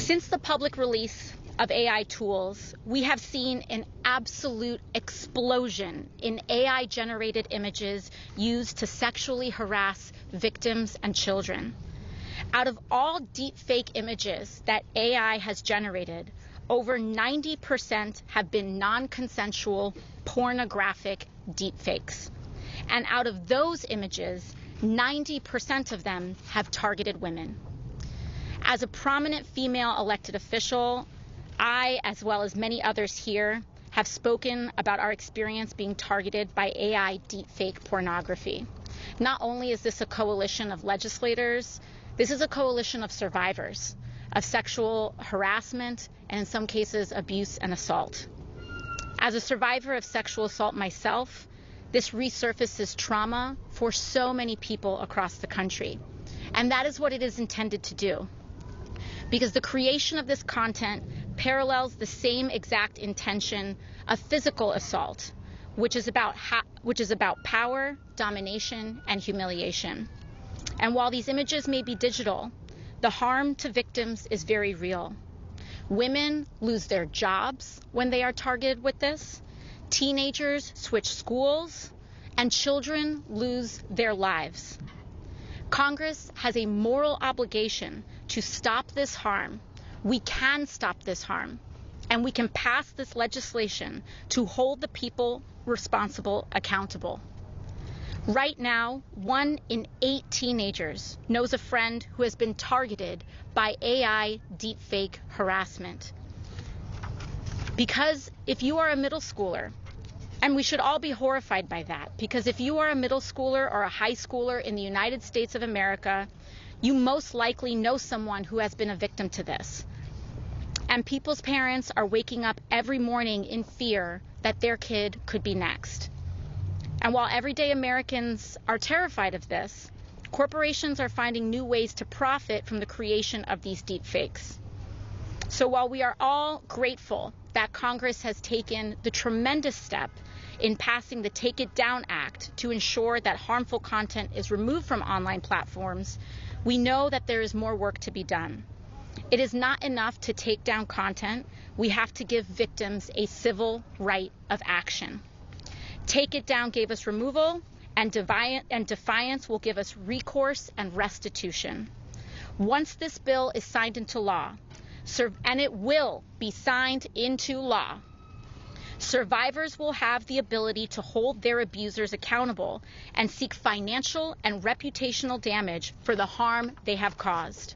Since the public release of AI tools, we have seen an absolute explosion in AI-generated images used to sexually harass victims and children. Out of all deepfake images that AI has generated, over 90% have been non-consensual, pornographic deepfakes. And out of those images, 90% of them have targeted women. As a prominent female elected official, I, as well as many others here, have spoken about our experience being targeted by AI deepfake pornography. Not only is this a coalition of legislators, this is a coalition of survivors of sexual harassment and, in some cases, abuse and assault. As a survivor of sexual assault myself, this resurfaces trauma for so many people across the country. And that is what it is intended to do. Because the creation of this content parallels the same exact intention of physical assault, which is about power, domination, and humiliation. And while these images may be digital, the harm to victims is very real. Women lose their jobs when they are targeted with this. Teenagers switch schools, and children lose their lives. Congress has a moral obligation to stop this harm. We can stop this harm, and we can pass this legislation to hold the people responsible accountable. Right now, 1 in 8 teenagers knows a friend who has been targeted by AI deepfake harassment. Because if you are a middle schooler, and we should all be horrified by that, because if you are a middle schooler or a high schooler in the United States of America, you most likely know someone who has been a victim to this. And people's parents are waking up every morning in fear that their kid could be next. And while everyday Americans are terrified of this, corporations are finding new ways to profit from the creation of these deepfakes. So while we are all grateful that Congress has taken the tremendous step in passing the Take It Down Act to ensure that harmful content is removed from online platforms, we know that there is more work to be done. It is not enough to take down content. We have to give victims a civil right of action. Take It Down gave us removal, and Defiance will give us recourse and restitution. Once this bill is signed into law, and it will be signed into law, survivors will have the ability to hold their abusers accountable and seek financial and reputational damage for the harm they have caused.